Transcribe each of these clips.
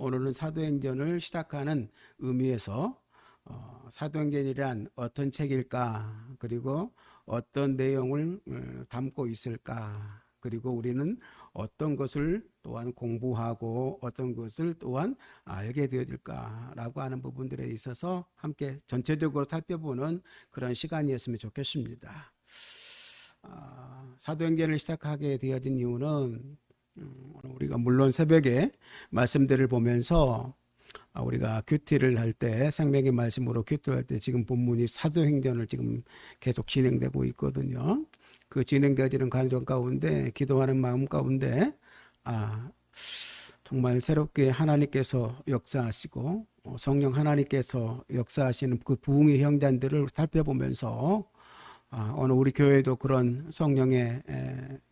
오늘은 사도행전을 시작하는 의미에서 사도행전이란 어떤 책일까, 그리고 어떤 내용을 담고 있을까, 그리고 우리는 어떤 것을 또한 공부하고 어떤 것을 또한 알게 되어질까라고 하는 부분들에 있어서 함께 전체적으로 살펴보는 그런 시간이었으면 좋겠습니다. 사도행전을 시작하게 되어진 이유는 우리가 물론 새벽에 말씀들을 보면서 우리가 큐티를 할 때, 생명의 말씀으로 큐티를 할 때 지금 본문이 사도행전을 지금 계속 진행되고 있거든요. 그 진행되어지는 과정 가운데 기도하는 마음 가운데 정말 새롭게 하나님께서 역사하시고 성령 하나님께서 역사하시는 그 부흥의 현장들을 살펴보면서 오늘 우리 교회도 그런 성령의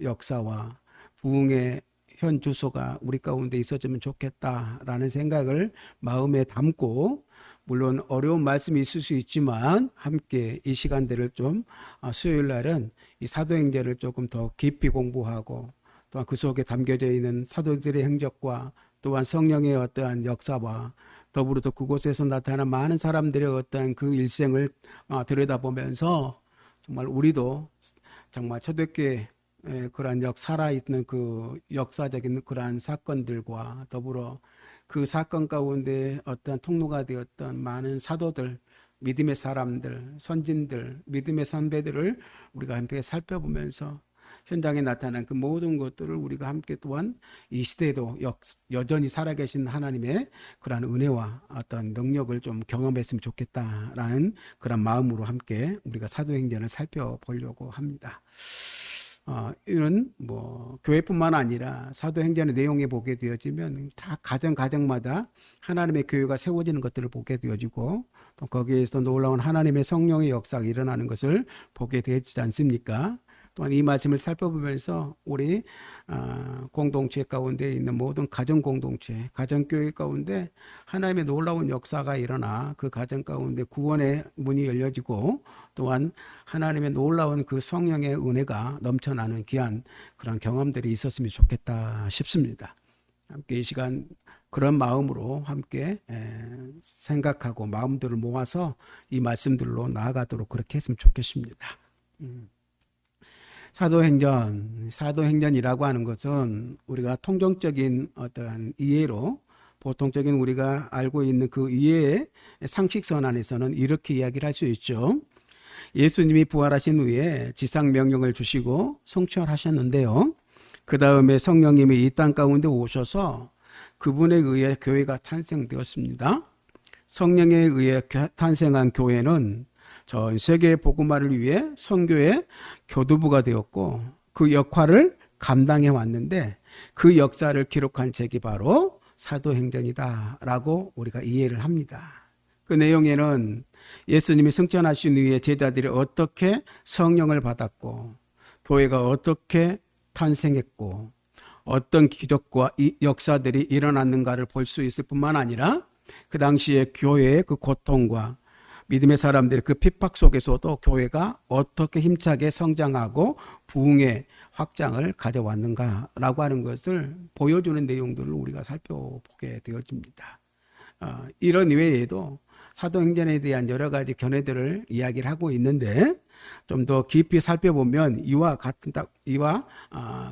역사와 부흥의 현 주소가 우리 가운데 있어지면 좋겠다라는 생각을 마음에 담고, 물론 어려운 말씀이 있을 수 있지만 함께 이 시간들을 좀 수요일 날은 이 사도행전을 조금 더 깊이 공부하고, 또한 그 속에 담겨져 있는 사도들의 행적과 또한 성령의 어떠한 역사와 더불어서 그곳에서 나타난 많은 사람들의 어떠한 그 일생을 들여다보면서 정말 우리도 정말 초대교회 그러한 살아있는 그 역사적인 그러한 사건들과 더불어 그 사건 가운데 어떤 통로가 되었던 많은 사도들, 믿음의 사람들, 선진들, 믿음의 선배들을 우리가 함께 살펴보면서 현장에 나타난 그 모든 것들을 우리가 함께 또한 이 시대에도 여전히 살아계신 하나님의 그러한 은혜와 어떤 능력을 좀 경험했으면 좋겠다라는 그런 마음으로 함께 우리가 사도행전을 살펴보려고 합니다. 이런 교회뿐만 아니라 사도행전의 내용에 보게 되어지면 다 가정마다 하나님의 교회가 세워지는 것들을 보게 되어지고, 또 거기에서 놀라운 하나님의 성령의 역사가 일어나는 것을 보게 되지 않습니까? 또한 이 말씀을 살펴보면서 우리 공동체 가운데 있는 모든 가정 공동체, 가정교회 가운데 하나님의 놀라운 역사가 일어나 그 가정 가운데 구원의 문이 열려지고, 또한 하나님의 놀라운 그 성령의 은혜가 넘쳐나는 귀한 그런 경험들이 있었으면 좋겠다 싶습니다. 함께 이 시간 그런 마음으로 함께 생각하고 마음들을 모아서 이 말씀들로 나아가도록 그렇게 했으면 좋겠습니다. 사도행전이라고 하는 것은 우리가 통정적인 어떠한 이해로, 보통적인 우리가 알고 있는 그 이해의 상식선 안에서는 이렇게 이야기를 할 수 있죠. 예수님이 부활하신 후에 지상 명령을 주시고 성취하셨는데요. 그 다음에 성령님이 이 땅 가운데 오셔서 그분에 의해 교회가 탄생되었습니다. 성령에 의해 탄생한 교회는 전 세계 복음화를 위해 선교의 교두부가 되었고, 그 역할을 감당해 왔는데 그 역사를 기록한 책이 바로 사도행전이다라고 우리가 이해를 합니다. 그 내용에는 예수님이 승천하신 후에 제자들이 어떻게 성령을 받았고, 교회가 어떻게 탄생했고, 어떤 기적과 역사들이 일어났는가를 볼 수 있을 뿐만 아니라 그 당시에 교회의 그 고통과 믿음의 사람들의 그 핍박 속에서도 교회가 어떻게 힘차게 성장하고 부흥의 확장을 가져왔는가라고 하는 것을 보여주는 내용들을 우리가 살펴보게 되어집니다. 이런 이외에도 사도행전에 대한 여러 가지 견해들을 이야기를 하고 있는데, 좀 더 깊이 살펴보면 이와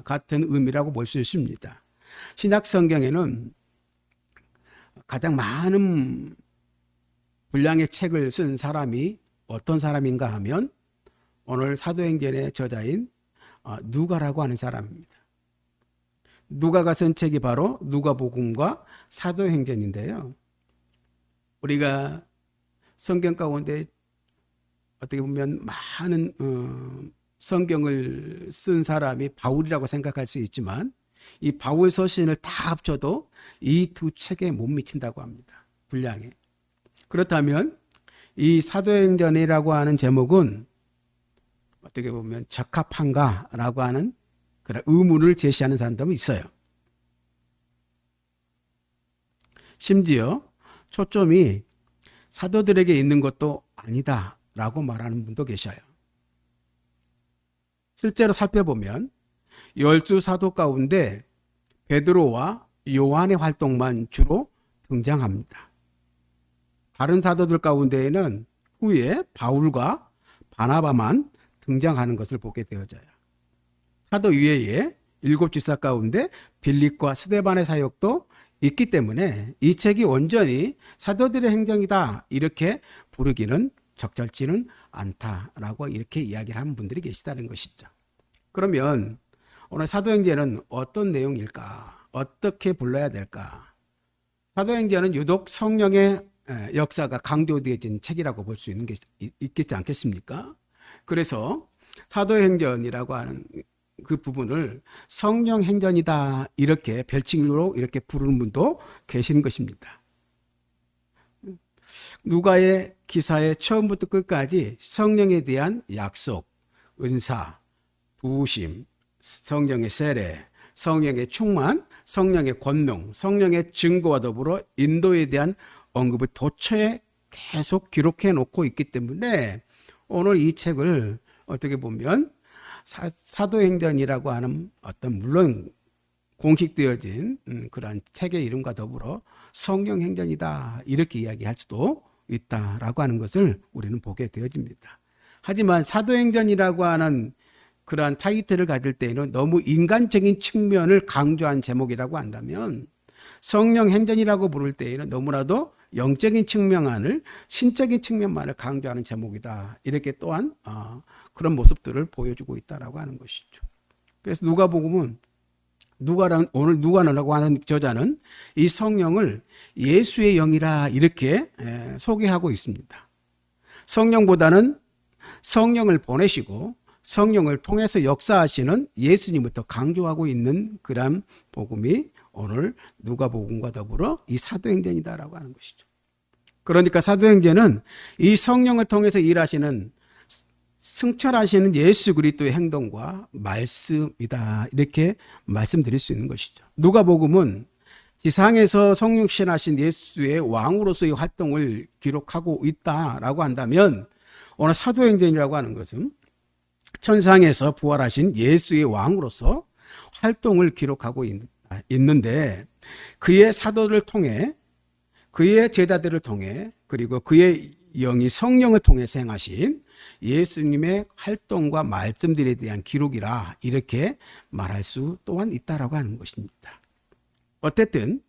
같은 의미라고 볼 수 있습니다. 신약 성경에는 가장 많은 분량의 책을 쓴 사람이 어떤 사람인가 하면 오늘 사도행전의 저자인 누가라고 하는 사람입니다. 누가가 쓴 책이 바로 누가복음과 사도행전인데요. 우리가 성경 가운데 어떻게 보면 많은 성경을 쓴 사람이 바울이라고 생각할 수 있지만, 이 바울 서신을 다 합쳐도 이 두 책에 못 미친다고 합니다. 분량에. 그렇다면 이 사도행전이라고 하는 제목은 어떻게 보면 적합한가라고 하는 그런 의문을 제시하는 사람도 있어요. 심지어 초점이 사도들에게 있는 것도 아니다라고 말하는 분도 계셔요. 실제로 살펴보면 12 사도 가운데 베드로와 요한의 활동만 주로 등장합니다. 다른 사도들 가운데에는 후에 바울과 바나바만 등장하는 것을 보게 되어져요. 사도 외에 7지사 가운데 빌립과 스데반의 사역도 있기 때문에 이 책이 온전히 사도들의 행정이다 이렇게 부르기는 적절치는 않다라고 이렇게 이야기를 하는 분들이 계시다는 것이죠. 그러면 오늘 사도행전은 어떤 내용일까? 어떻게 불러야 될까? 사도행전은 유독 성령의 역사가 강조되어진 책이라고 볼 수 있는 게 있겠지 않겠습니까? 그래서 사도행전이라고 하는 그 부분을 성령행전이다 이렇게 별칭으로 이렇게 부르는 분도 계시는 것입니다. 누가의 기사의 처음부터 끝까지 성령에 대한 약속, 은사, 부으심, 성령의 세례, 성령의 충만, 성령의 권능, 성령의 증거와 더불어 인도에 대한 언급을 도처에 계속 기록해 놓고 있기 때문에 오늘 이 책을 어떻게 보면 사도행전이라고 하는 어떤 물론 공식되어진 그러한 책의 이름과 더불어 성령행전이다 이렇게 이야기할 수도 있다라고 하는 것을 우리는 보게 되어집니다. 하지만 사도행전이라고 하는 그러한 타이틀을 가질 때에는 너무 인간적인 측면을 강조한 제목이라고 한다면 성령행전이라고 부를 때에는 너무나도 영적인 측면만을 신적인 측면만을 강조하는 제목이다 이렇게 또한 그런 모습들을 보여주고 있다라고 하는 것이죠. 그래서 누가복음은 오늘 누가라고 하는 저자는 이 성령을 예수의 영이라 이렇게 소개하고 있습니다. 성령보다는 성령을 보내시고 성령을 통해서 역사하시는 예수님을 더 강조하고 있는 그런 복음이 오늘 누가복음과 더불어 이 사도행전이다라고 하는 것이죠. 그러니까 사도행전은 이 성령을 통해서 일하시는 승천하시는 예수 그리스도의 행동과 말씀이다 이렇게 말씀드릴 수 있는 것이죠. 누가복음은 지상에서 성육신하신 예수의 왕으로서의 활동을 기록하고 있다라고 한다면 오늘 사도행전이라고 하는 것은 천상에서 부활하신 예수의 왕으로서 활동을 기록하고 있는데 그의 사도를 통해 그의 제자들을 통해 그리고 그의 영이 성령을 통해서 행하신 예수님의 활동과 말씀들에 대한 기록이라 이렇게 말할 수 또한 있다라고 하는 것입니다. 어쨌든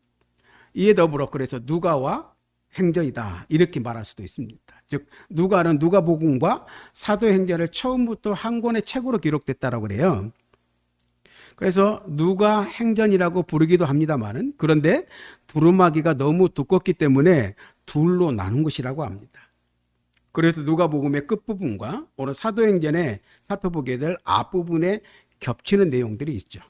이에 더불어 그래서 누가와 행전이다 이렇게 말할 수도 있습니다. 즉 누가는 누가복음과 사도행전을 처음부터 한 권의 책으로 기록됐다라고 그래요. 그래서 누가 행전이라고 부르기도 합니다만은 그런데 두루마기가 너무 두껍기 때문에 둘로 나눈 것이라고 합니다. 그래서 누가복음의 끝부분과 오늘 사도행전에 살펴보게 될 앞부분에 겹치는 내용들이 있죠.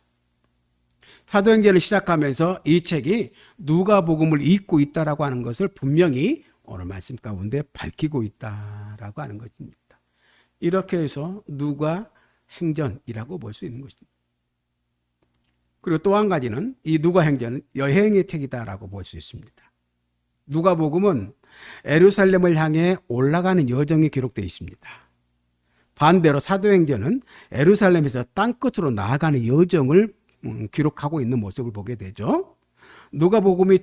사도행전을 시작하면서 이 책이 누가복음을 잇고 있다라고 하는 것을 분명히 오늘 말씀 가운데 밝히고 있다라고 하는 것입니다. 이렇게 해서 누가행전이라고 볼 수 있는 것입니다. 그리고 또 한 가지는 이 누가행전은 여행의 책이다라고 볼 수 있습니다. 누가복음은 예루살렘을 향해 올라가는 여정이 기록되어 있습니다. 반대로 사도행전은 예루살렘에서 땅끝으로 나아가는 여정을 기록하고 있는 모습을 보게 되죠. 누가복음이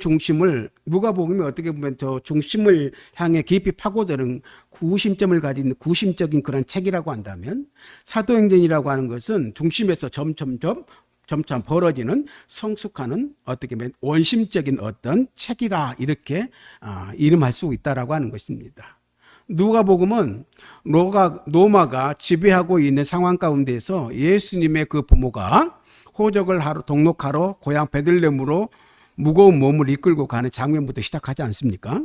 어떻게 보면 저 중심을 향해 깊이 파고드는 구심점을 가진 구심적인 그런 책이라고 한다면 사도행전이라고 하는 것은 중심에서 점차 벌어지는 성숙하는 어떻게 보면 원심적인 어떤 책이라 이렇게 이름할 수 있다라고 하는 것입니다. 누가복음은 로마가 지배하고 있는 상황 가운데서 예수님의 그 부모가 호적을 하러 동록하러 고향 베들레헴으로 무거운 몸을 이끌고 가는 장면부터 시작하지 않습니까?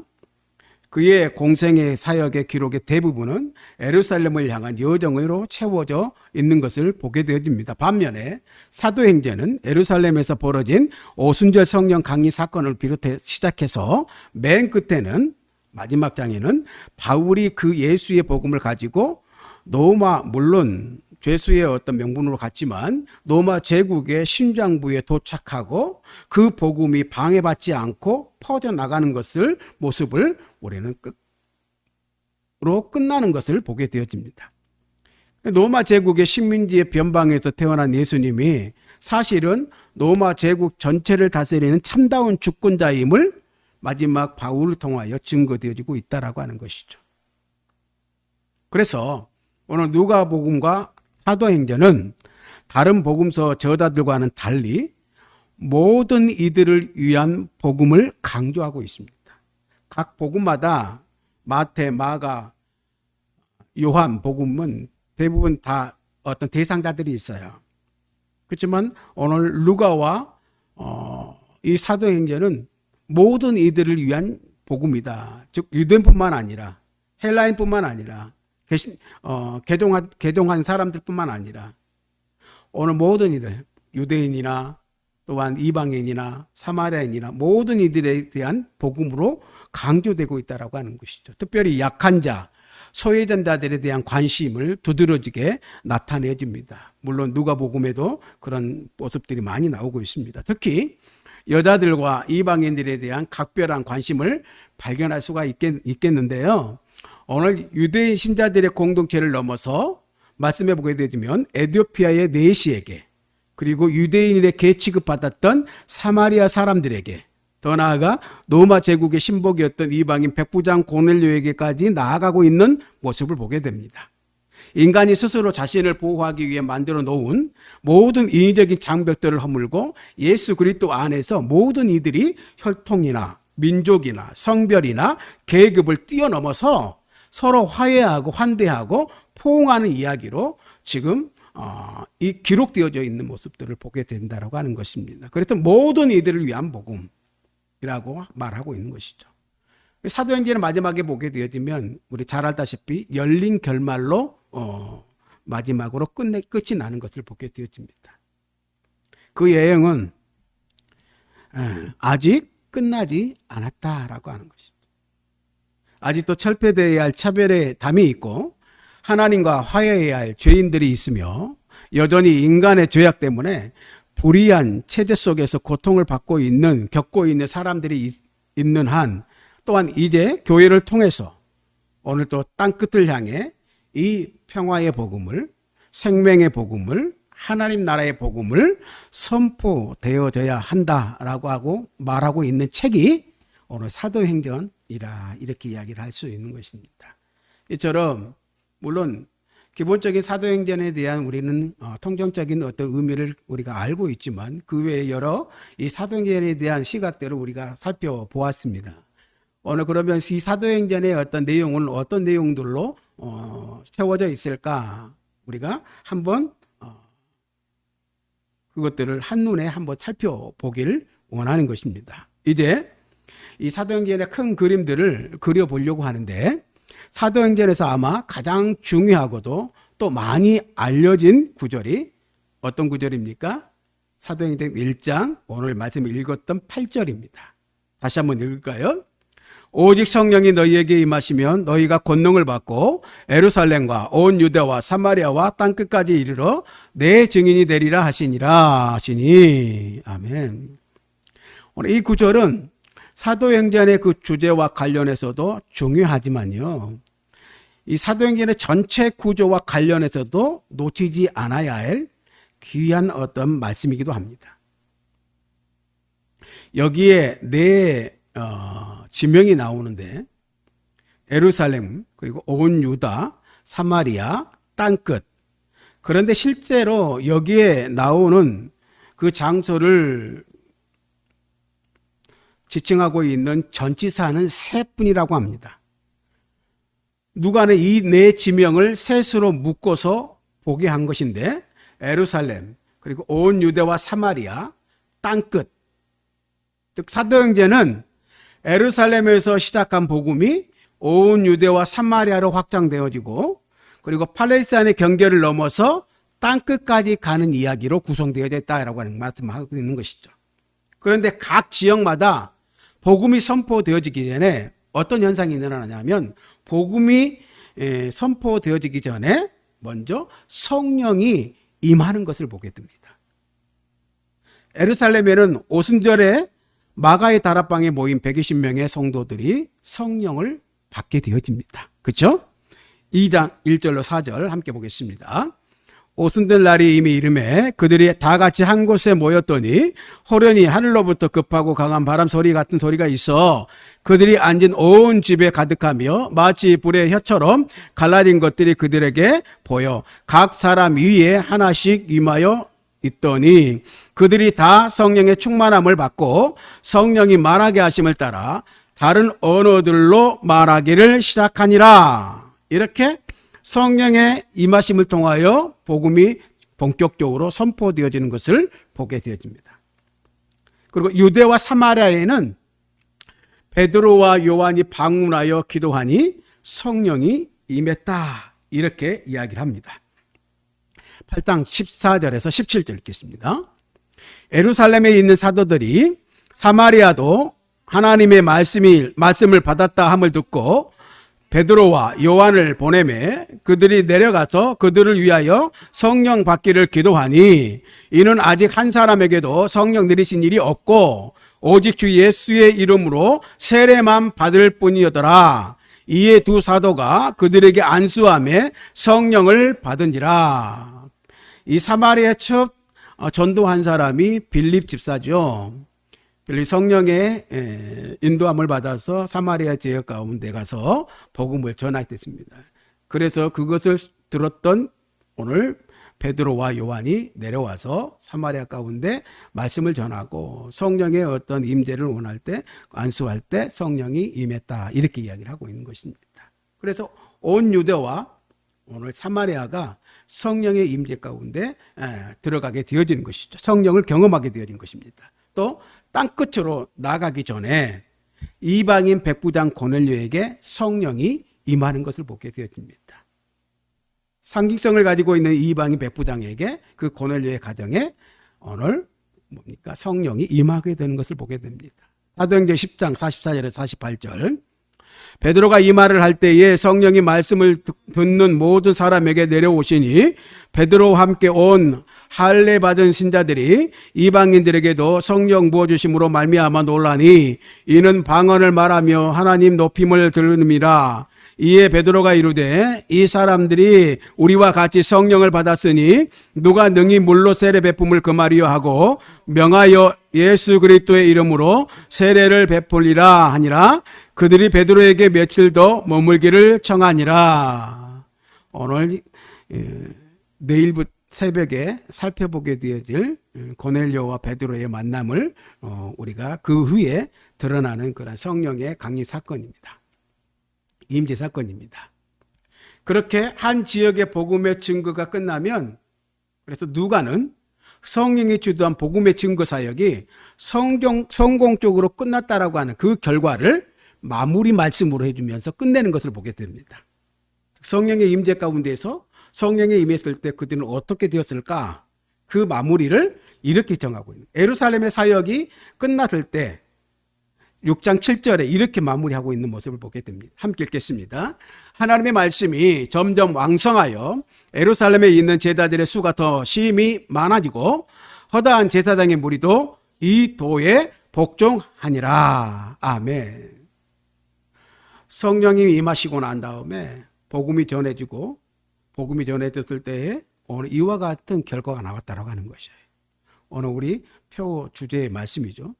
그의 공생의 사역의 기록의 대부분은 예루살렘을 향한 여정으로 채워져 있는 것을 보게 되어집니다. 반면에 사도행전은 예루살렘에서 벌어진 오순절 성령 강림 사건을 비롯해 시작해서 맨 끝에는 마지막 장에는 바울이 그 예수의 복음을 가지고 물론 죄수의 어떤 명분으로 갔지만 로마 제국의 심장부에 도착하고 그 복음이 방해받지 않고 퍼져나가는 모습을 우리는 끝나는 것을 보게 되어집니다. 로마 제국의 식민지의 변방에서 태어난 예수님이 사실은 로마 제국 전체를 다스리는 참다운 주권자임을 마지막 바울을 통하여 증거되어지고 있다라고 하는 것이죠. 그래서 오늘 누가복음과 사도행전은 다른 복음서 저자들과는 달리 모든 이들을 위한 복음을 강조하고 있습니다. 각 복음마다 마태, 마가, 요한 복음은 대부분 다 어떤 대상자들이 있어요. 그렇지만 오늘 루가와 이 사도행전은 모든 이들을 위한 복음이다. 즉 유대인뿐만 아니라 헬라인뿐만 아니라 개종한 사람들뿐만 아니라 오늘 모든 이들, 유대인이나 또한 이방인이나 사마리아인이나 모든 이들에 대한 복음으로 강조되고 있다고 하는 것이죠. 특별히 약한 자, 소외전자들에 대한 관심을 두드러지게 나타내 줍니다. 물론 누가복음에도 그런 모습들이 많이 나오고 있습니다. 특히 여자들과 이방인들에 대한 각별한 관심을 발견할 수가 있겠는데요. 오늘 유대인 신자들의 공동체를 넘어서 말씀해 보게 되면 에티오피아의 내시에게, 그리고 유대인들의 개 취급받았던 사마리아 사람들에게, 더 나아가 로마 제국의 신복이었던 이방인 백부장 고넬료에게까지 나아가고 있는 모습을 보게 됩니다. 인간이 스스로 자신을 보호하기 위해 만들어 놓은 모든 인위적인 장벽들을 허물고 예수 그리스도 안에서 모든 이들이 혈통이나 민족이나 성별이나 계급을 뛰어넘어서 서로 화해하고 환대하고 포옹하는 이야기로 지금 이 기록되어져 있는 모습들을 보게 된다고 하는 것입니다. 그래서 모든 이들을 위한 복음이라고 말하고 있는 것이죠. 사도행전을 마지막에 보게 되어지면 우리 잘 알다시피 열린 결말로 마지막으로 끝이 나는 것을 보게 되어집니다. 그 여행은 아직 끝나지 않았다라고 하는 것이죠. 아직도 철폐되어야 할 차별의 담이 있고 하나님과 화해해야 할 죄인들이 있으며 여전히 인간의 죄악 때문에 불의한 체제 속에서 고통을 겪고 있는 사람들이 있는 한, 또한 이제 교회를 통해서 오늘 또 땅끝을 향해 이 평화의 복음을, 생명의 복음을, 하나님 나라의 복음을 선포되어져야 한다라고 하고 말하고 있는 책이 오늘 사도행전이라 이렇게 이야기를 할 수 있는 것입니다. 이처럼 물론 기본적인 사도행전에 대한 우리는 통정적인 어떤 의미를 우리가 알고 있지만 그 외에 여러 이 사도행전에 대한 시각들을 우리가 살펴보았습니다. 오늘 그러면 이 사도행전의 어떤 내용은 어떤 내용들로 채워져 있을까? 우리가 한번 그것들을 한눈에 한번 살펴보기를 원하는 것입니다. 이제 이 사도행전의 큰 그림들을 그려보려고 하는데, 사도행전에서 아마 가장 중요하고도 또 많이 알려진 구절이 어떤 구절입니까? 사도행전 1장 오늘 말씀 읽었던 8절입니다. 다시 한번 읽을까요? 오직 성령이 너희에게 임하시면 너희가 권능을 받고 예루살렘과 온 유대와 사마리아와 땅끝까지 이르러 내 증인이 되리라 하시니 아멘. 오늘 이 구절은 사도행전의 그 주제와 관련해서도 중요하지만요, 이 사도행전의 전체 구조와 관련해서도 놓치지 않아야 할 귀한 어떤 말씀이기도 합니다. 여기에 네 지명이 나오는데, 예루살렘, 그리고 온 유다, 사마리아, 땅끝. 그런데 실제로 여기에 나오는 그 장소를 지칭하고 있는 전치사는 세 분이라고 합니다. 누가는 이 네 지명을 셋으로 묶어서 보게 한 것인데, 예루살렘, 그리고 온 유대와 사마리아, 땅끝. 즉 사도행전은 예루살렘에서 시작한 복음이 온 유대와 사마리아로 확장되어지고, 그리고 팔레스타인의 경계를 넘어서 땅끝까지 가는 이야기로 구성되어 있다라고 하는 말씀하고 있는 것이죠. 그런데 각 지역마다 복음이 선포되어지기 전에 어떤 현상이 일어나냐면, 복음이 선포되어지기 전에 먼저 성령이 임하는 것을 보게 됩니다. 예루살렘에는 오순절에 마가의 다락방에 모인 120명의 성도들이 성령을 받게 되어집니다. 그렇죠? 2장 1절로 4절 함께 보겠습니다. 오순절 날이 이미 이름에 그들이 다 같이 한 곳에 모였더니 호련히 하늘로부터 급하고 강한 바람 소리 같은 소리가 있어 그들이 앉은 온 집에 가득하며 마치 불의 혀처럼 갈라진 것들이 그들에게 보여 각 사람 위에 하나씩 임하여 있더니 그들이 다 성령의 충만함을 받고 성령이 말하게 하심을 따라 다른 언어들로 말하기를 시작하니라. 이렇게 성령의 임하심을 통하여 복음이 본격적으로 선포되어지는 것을 보게 되어집니다. 그리고 유대와 사마리아에는 베드로와 요한이 방문하여 기도하니 성령이 임했다. 이렇게 이야기를 합니다. 8장 14절에서 17절 읽겠습니다. 예루살렘에 있는 사도들이 사마리아도 하나님의 말씀을 받았다 함을 듣고 베드로와 요한을 보내매 그들이 내려가서 그들을 위하여 성령 받기를 기도하니 이는 아직 한 사람에게도 성령 내리신 일이 없고 오직 주 예수의 이름으로 세례만 받을 뿐이었더라. 이에 두 사도가 그들에게 안수하며 성령을 받은지라. 이 사마리아 첫 전도한 사람이 빌립 집사죠. 빌립 성령의 인도함을 받아서 사마리아 지역 가운데 가서 복음을 전하였습니다. 그래서 그것을 들었던 오늘 베드로와 요한이 내려와서 사마리아 가운데 말씀을 전하고 성령의 어떤 임재를 원할 때 안수할 때 성령이 임했다. 이렇게 이야기를 하고 있는 것입니다. 그래서 온 유대와 오늘 사마리아가 성령의 임재 가운데 들어가게 되어지는 것이죠. 성령을 경험하게 되어진 것입니다. 또 땅끝으로 나가기 전에 이방인 백부장 고넬료에게 성령이 임하는 것을 보게 되어집니다. 상징성을 가지고 있는 이방인 백부장에게 그 고넬료의 가정에 오늘 성령이 임하게 되는 것을 보게 됩니다. 사도행전 10장 44절에서 48절 베드로가 이 말을 할 때에 성령이 말씀을 듣는 모든 사람에게 내려오시니 베드로와 함께 온 할례 받은 신자들이 이방인들에게도 성령 부어주심으로 말미암아 놀라니 이는 방언을 말하며 하나님 높임을 들음이라. 이에 베드로가 이르되 이 사람들이 우리와 같이 성령을 받았으니 누가 능히 물로 세례 베품을 금하리요 하고 명하여 예수 그리스도의 이름으로 세례를 베풀리라 하니라. 그들이 베드로에게 며칠 더 머물기를 청하니라. 오늘 내일부터 새벽에 살펴보게 되어질 고넬료와 베드로의 만남을 우리가 그 후에 드러나는 그런 성령의 강림 사건입니다. 임재 사건입니다. 그렇게 한 지역의 복음의 증거가 끝나면 그래서 누가는 성령이 주도한 복음의 증거 사역이 성공적으로 끝났다라고 하는 그 결과를 마무리 말씀으로 해주면서 끝내는 것을 보게 됩니다. 성령의 임재 가운데서 성령에 임했을 때 그들은 어떻게 되었을까? 그 마무리를 이렇게 정하고 있는 예루살렘의 사역이 끝났을 때 6장 7절에 이렇게 마무리하고 있는 모습을 보게 됩니다. 함께 읽겠습니다. 하나님의 말씀이 점점 왕성하여 예루살렘에 있는 제자들의 수가 더 심히 많아지고 허다한 제사장의 무리도 이 도에 복종하니라. 아멘. 성령이 임하시고 난 다음에 복음이 전해지고 복음이 전해졌을 때에 오늘 이와 같은 결과가 나왔다고 하는 것이에요. 오늘 우리 표 주제의 말씀이죠.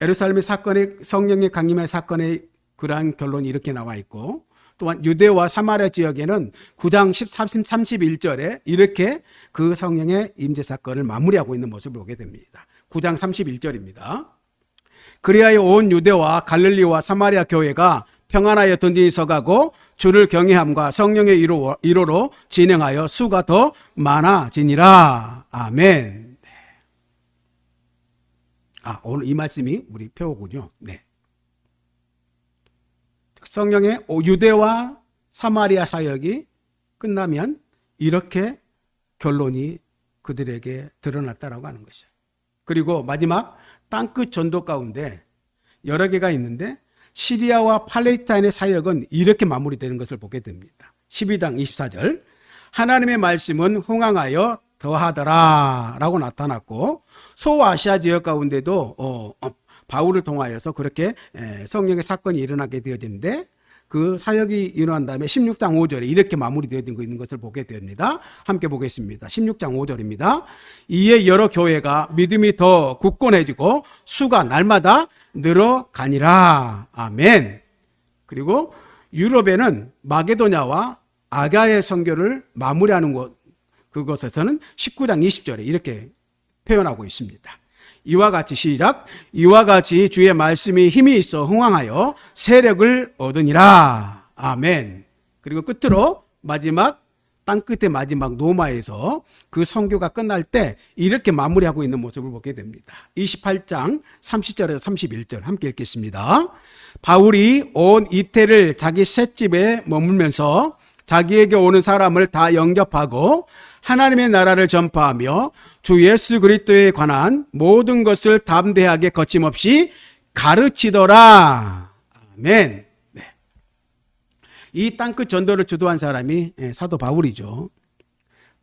예루살렘의 사건의 성령의 강림의 사건의 그러한 결론이 이렇게 나와 있고 또한 유대와 사마리아 지역에는 9장 31절에 이렇게 그 성령의 임재 사건을 마무리하고 있는 모습을 보게 됩니다. 9장 31절입니다. 그리하여 온 유대와 갈릴리와 사마리아 교회가 평안하여 든든히 서가고 주를 경외함과 성령의 이로로 진행하여 수가 더 많아지니라. 아멘. 오늘 이 말씀이 우리 표어군요. 네. 성령의 유대와 사마리아 사역이 끝나면 이렇게 결론이 그들에게 드러났다라고 하는 것이에요. 그리고 마지막 땅끝 전도 가운데 여러 개가 있는데 시리아와 팔레스타인의 사역은 이렇게 마무리되는 것을 보게 됩니다. 12장 24절 하나님의 말씀은 흥황하여 더하더라 라고 나타났고 소아시아 지역 가운데도 바울을 통하여서 그렇게 성령의 사건이 일어나게 되어지는데 그 사역이 일어난 다음에 16장 5절에 이렇게 마무리되어 있는 것을 보게 됩니다. 함께 보겠습니다. 16장 5절입니다. 이에 여러 교회가 믿음이 더 굳건해지고 수가 날마다 늘어가니라. 아멘. 그리고 유럽에는 마게도냐와 아가의 선교를 마무리하는 그것에서는 19장 20절에 이렇게 표현하고 있습니다. 이와 같이 시작. 이와 같이 주의 말씀이 힘이 있어 흥왕하여 세력을 얻으니라. 아멘. 그리고 끝으로 마지막 땅끝의 마지막 노마에서 그 선교가 끝날 때 이렇게 마무리하고 있는 모습을 보게 됩니다. 28장 30절에서 31절 함께 읽겠습니다. 바울이 온 이태를 자기 셋집에 머물면서 자기에게 오는 사람을 다 영접하고 하나님의 나라를 전파하며 주 예수 그리스도에 관한 모든 것을 담대하게 거침없이 가르치더라. 아멘. 네. 이 땅끝 전도를 주도한 사람이 사도 바울이죠.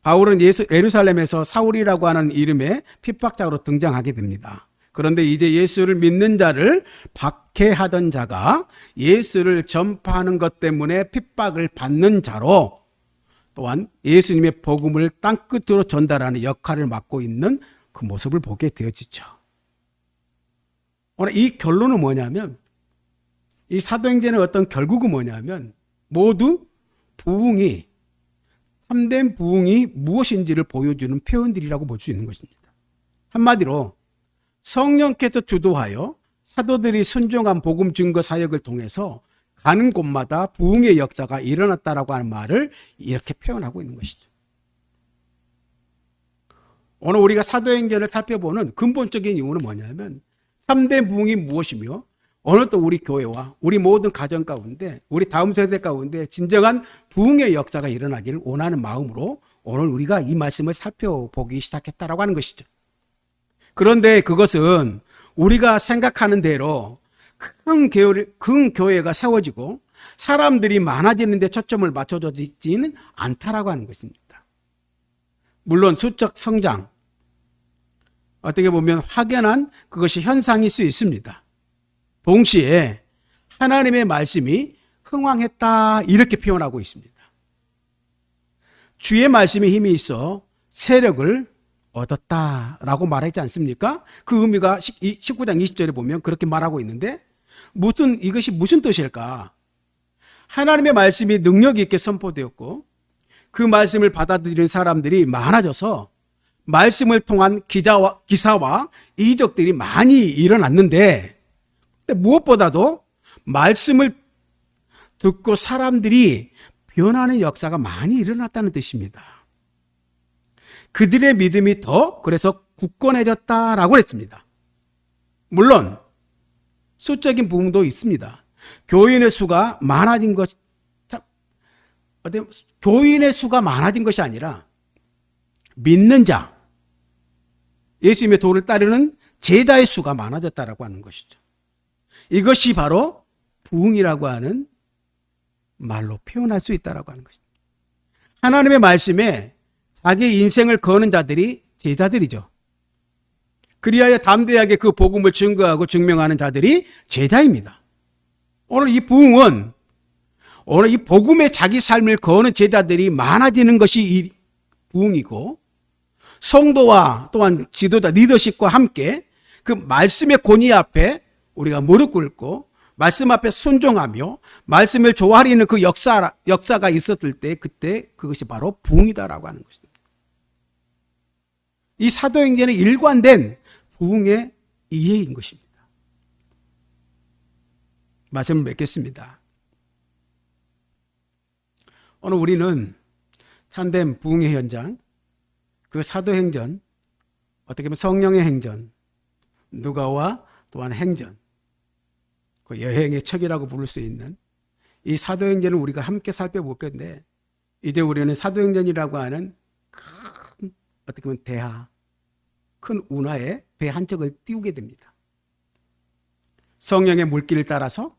바울은 예루살렘에서 사울이라고 하는 이름의 핍박자로 등장하게 됩니다. 그런데 이제 예수를 믿는 자를 박해하던 자가 예수를 전파하는 것 때문에 핍박을 받는 자로 또한 예수님의 복음을 땅끝으로 전달하는 역할을 맡고 있는 그 모습을 보게 되어지죠. 오늘 이 결론은 뭐냐면, 이 사도행전의 어떤 결국은 뭐냐면 모두 부흥이, 참된 부흥이 무엇인지를 보여주는 표현들이라고 볼 수 있는 것입니다. 한마디로 성령께서 주도하여 사도들이 순종한 복음 증거 사역을 통해서 가는 곳마다 부흥의 역사가 일어났다라고 하는 말을 이렇게 표현하고 있는 것이죠. 오늘 우리가 사도행전을 살펴보는 근본적인 이유는 뭐냐면 참된 부흥이 무엇이며 오늘 또 우리 교회와 우리 모든 가정 가운데 우리 다음 세대 가운데 진정한 부흥의 역사가 일어나기를 원하는 마음으로 오늘 우리가 이 말씀을 살펴보기 시작했다라고 하는 것이죠. 그런데 그것은 우리가 생각하는 대로 큰 교회가 세워지고 사람들이 많아지는 데 초점을 맞춰지지는 않다라고 하는 것입니다. 물론 수적 성장, 어떻게 보면 확연한 그것이 현상일 수 있습니다. 동시에 하나님의 말씀이 흥왕했다 이렇게 표현하고 있습니다. 주의 말씀에 힘이 있어 세력을 얻었다라고 말하지 않습니까? 그 의미가 19장 20절에 보면 그렇게 말하고 있는데 이것이 무슨 뜻일까? 하나님의 말씀이 능력 있게 선포되었고 그 말씀을 받아들이는 사람들이 많아져서 말씀을 통한 기사와 이적들이 많이 일어났는데 무엇보다도 말씀을 듣고 사람들이 변하는 역사가 많이 일어났다는 뜻입니다. 그들의 믿음이 그래서 굳건해졌다라고 했습니다. 물론 수적인 부흥도 있습니다. 교인의 수가 많아진 것이 아니라 믿는 자, 예수님의 도를 따르는 제자의 수가 많아졌다라고 하는 것이죠. 이것이 바로 부흥이라고 하는 말로 표현할 수 있다라고 하는 것입니다. 하나님의 말씀에 자기 인생을 거는 자들이 제자들이죠. 그리하여 담대하게 그 복음을 증거하고 증명하는 자들이 제자입니다. 오늘 이 부흥은 오늘 이 복음에 자기 삶을 거는 제자들이 많아지는 것이 이 부흥이고 성도와 또한 지도자 리더십과 함께 그 말씀의 권위 앞에 우리가 무릎 꿇고 말씀 앞에 순종하며 말씀을 조아리는 그 역사가 있었을 때 그때 그것이 바로 부흥이다라고 하는 것입니다. 이 사도행전의 일관된 부흥의 이해인 것입니다. 말씀을 맺겠습니다. 오늘 우리는 참된 부흥의 현장, 그 사도행전, 어떻게 보면 성령의 행전, 누가와 또한 행전, 그 여행의 척이라고 부를 수 있는 이 사도행전을 우리가 함께 살펴볼 건데 이제 우리는 사도행전이라고 하는 큰 어떻게 보면 큰 운하에 배 한 척을 띄우게 됩니다. 성령의 물길을 따라서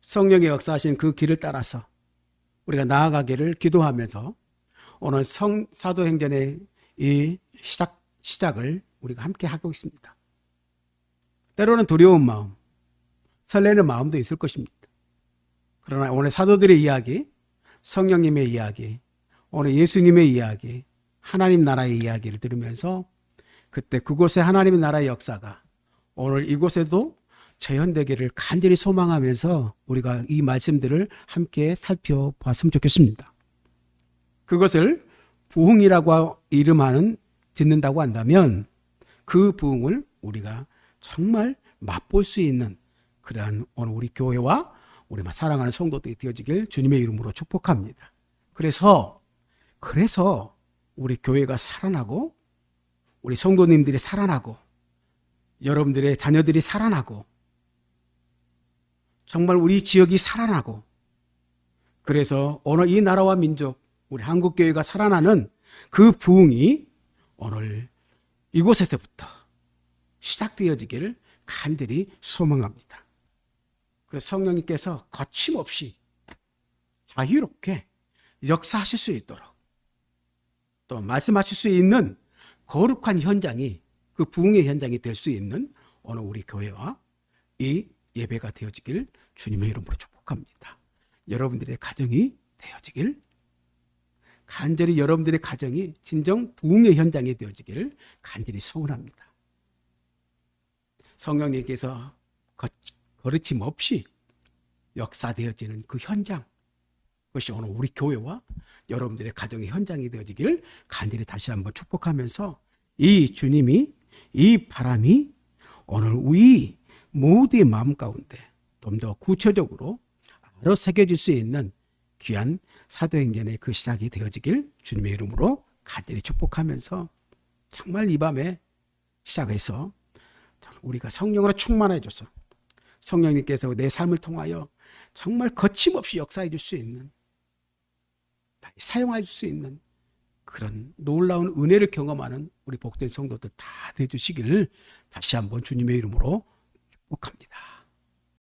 성령의 역사하신 그 길을 따라서 우리가 나아가기를 기도하면서 오늘 사도행전의 이 시작을 우리가 함께 하고 있습니다. 때로는 두려운 마음, 설레는 마음도 있을 것입니다. 그러나 오늘 사도들의 이야기, 성령님의 이야기, 오늘 예수님의 이야기, 하나님 나라의 이야기를 들으면서 그때 그곳에 하나님의 나라의 역사가 오늘 이곳에도 재현되기를 간절히 소망하면서 우리가 이 말씀들을 함께 살펴봤으면 좋겠습니다. 그것을 부흥이라고 이름하는 듣는다고 한다면 그 부흥을 우리가 정말 맛볼 수 있는 그러한 오늘 우리 교회와 우리 사랑하는 성도들이 되어지길 주님의 이름으로 축복합니다. 그래서 우리 교회가 살아나고 우리 성도님들이 살아나고 여러분들의 자녀들이 살아나고 정말 우리 지역이 살아나고 그래서 오늘 이 나라와 민족 우리 한국교회가 살아나는 그 부흥이 오늘 이곳에서부터 시작되어지기를 간절히 소망합니다. 그래서 성령님께서 거침없이 자유롭게 역사하실 수 있도록 또 말씀하실 수 있는 거룩한 현장이 그 부흥의 현장이 될 수 있는 오늘 우리 교회와 이 예배가 되어지길 주님의 이름으로 축복합니다. 여러분들의 가정이 되어지길 간절히 여러분들의 가정이 진정 부흥의 현장이 되어지기를 간절히 소원합니다. 성령님께서 거르침 없이 역사되어지는 그 현장 그것이 오늘 우리 교회와 여러분들의 가정의 현장이 되어지기를 간절히 다시 한번 축복하면서 이 주님이 이 바람이 오늘 우리 모두의 마음 가운데 좀 더 구체적으로 알아 새겨질 수 있는 귀한 사도행전의 그 시작이 되어지길 주님의 이름으로 간절히 축복하면서 정말 이 밤에 시작해서 우리가 성령으로 충만해 줘서 성령님께서 내 삶을 통하여 정말 거침없이 역사해 줄 수 있는 사용해 줄 수 있는 그런 놀라운 은혜를 경험하는 우리 복된 성도들 다 되어주시기를 다시 한번 주님의 이름으로